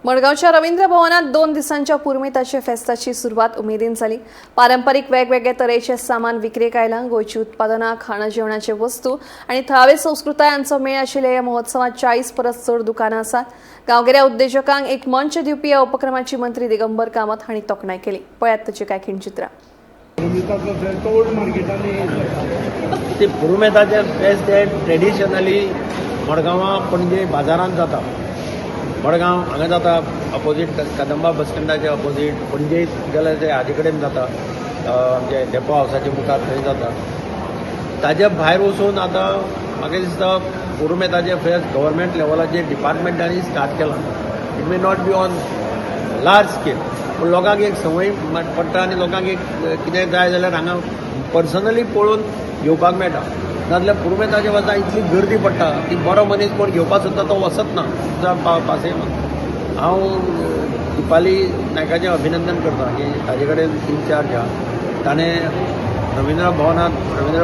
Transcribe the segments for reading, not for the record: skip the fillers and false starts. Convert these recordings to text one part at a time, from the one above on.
मडगावच्या रवींद्र भवनात 2 दिवसांच्या पुरमेताचे फेस्ताची सुरुवात उमेदीन जाली। पारंपरिक वेगवेगळे तरेचे सामान विक्रेक आयला, गोयची उत्पादनां, खाणा जेवणाचे वस्तू आणि थळावे संस्कृताय हांचो मेळ आशिल्ल्या ह्या महोत्सवात 40 परस चड दुकानां आसात। गांवगिऱ्या उद्देजकांक एक मंच दिवपी ह्या उपक्रमाची मंत्री दिगंबर कामत हांणी तोखणाय केली। पळयात ताची कांय खीण चित्रां। ते पुरुमेताचे फेस्त हे ट्रेडिशनली मडगांवां पणजे बाजारांत जाता। मडगांव हांगा जाता अपोजीट कदंबा बस स्टँडाच्या अपोजीट, पणजे गेल्यार ते हाजे कडेन जाता आमचे डेपो हावसाच्या मुखार थंय जाता। ताजे भायर वचून आतां म्हाका दिसता पुरुमेताचे फेस्त गव्हर्मेंट लेवलाचेर डिपार्टमेंटांनी स्टार्ट केलां। It may not be on large scale, पूण लोकांक एक संवय पडटा आनी लोकांक एक कितें जाय जाल्यार हांगा पर्सनली पळोवन घेवपाक मेळटा। नाजाल्यार पुरुमेताच्या वता इतली गर्दी पडटा की बरो मनीस कोण घेवपाक सोदता तो वचत ना पासयेन। हांव दिपाली नायकाचें अभिनंदन करता की ताजे कडेन इन्चार्ज आहा, ताणें रवींद्र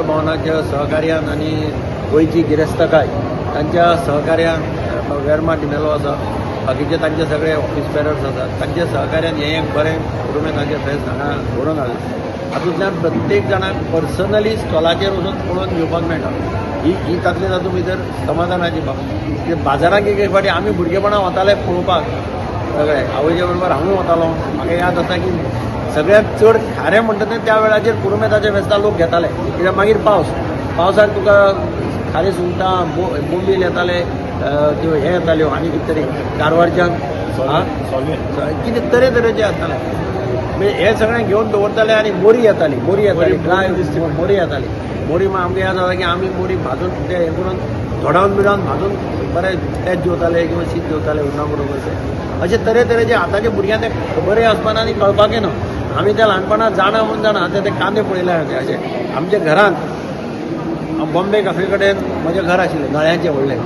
भवनाच्या सहकार्यान आनी गोंयची गिरेस्तकाय तांच्या सहकार्यान वेर्मा डिमेलो आसा, बाकीचे तांचे सगळे ऑफिस बेरर्स आसात, तांच्या सहकार्यान हें एक बरें पुरुमेताचें फेस्त हांगा व्हरून हाडलें। हातूंतल्यान प्रत्येक जाणाक पर्सनली स्टॉलाचेर वचून पळोवन घेवपाक मेळटा। ही तातूंत भितर समाधानाची बाब। बाजाराक एक फावटी आमी भुरगेपणां वताले पळोवपाक सगळे, आवयचे बरोबर हांवूय वतालो। म्हाका याद आसा की सगळ्यांत चड खारें म्हणटा तें त्या वेळाचेर पुरुमेताच्या फेस्ता लोक घेताले, कित्याक मागीर पावसाक तुका खारे सुंगटां, बोंबील येताले, त्यो हे येताल्यो आनी कितें तरी कारवारच्यान कितें तरेतरेचे येताले। म्हणजे हे सगळें घेवन दवरताले आनी मोरी येताली ड्राय मोरी येताली। मोरी आमकां याद आसा की आमी मोरी भाजून ते हे करून धोडावन बिडावन भाजून बरें तेज जेवताले किंवा शीत जेवताले उन्ना बरोबर ते अशे तरेतरेचे आतांच्या भुरग्यांक ते खबरय आसपाना आनी कळपाकय ना। आमी ते ल्हानपणांत जाणा म्हूण जाणा ते कांदे पळयले अशे आमच्या घरांत बॉम्बे कॅफे कडेन म्हजें घर आशिल्लें नळ्यांचें व्हडलें,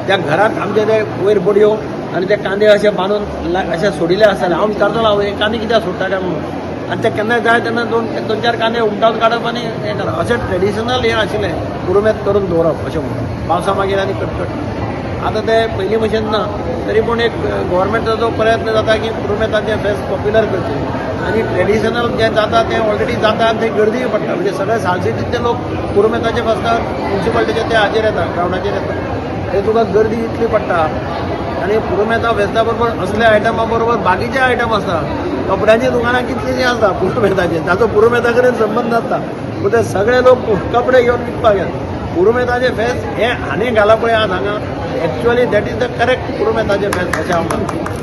त्या घरांत आमचे ते वयर बडयो आनी ते कांदे अशे बांदून अशे सोडिल्ले आसताले। हांव विचारतालो हांव हे कांदे कित्याक सोडटा काय म्हणून, आनी ते केन्ना जाय तेन्ना दोन चार कांदे उमटावन काडप आनी हें करप अशें ट्रेडिशनल हें आशिल्लें पुरुमेत करून दवरप अशें म्हणून पावसा मागीर आनी कटकट। आतां ते पयलीं भशेन ना, तरी पूण एक गव्हर्मेंटाचो प्रयत्न जाता की पुरुमेताचें फेस्त पॉप्युलर करचें आनी ट्रेडिशनल जें जाता तें ऑलरेडी जाता आनी थंय गर्दीय पडटा। म्हणजे सगळे सालसेतींतले लोक पुरुमेताचे फेस्ताक म्युन्सिपाल्टीचे ते हाजेर येता, ग्रावंडाचेर येता, थंय तुका गर्दी इतली पडटा। आनी पुरुमेता फेस्ता बरोबर असल्या आयटमा बरोबर बाकीचे आयटम आसता, कपड्यांची दुकानां कितलींशीं आसता पुरुमेताचे, ताचो पुरुमेता कडेन संबंद आसता, पूण ते सगळे लोक कपडे घेवन विकपाक येतात। पुरुमेताचे फेस्त हें हांणी घाला पळय आज हांगा, actually that is the correct पुरुमेताचे फेस्त अशें हांव मानता।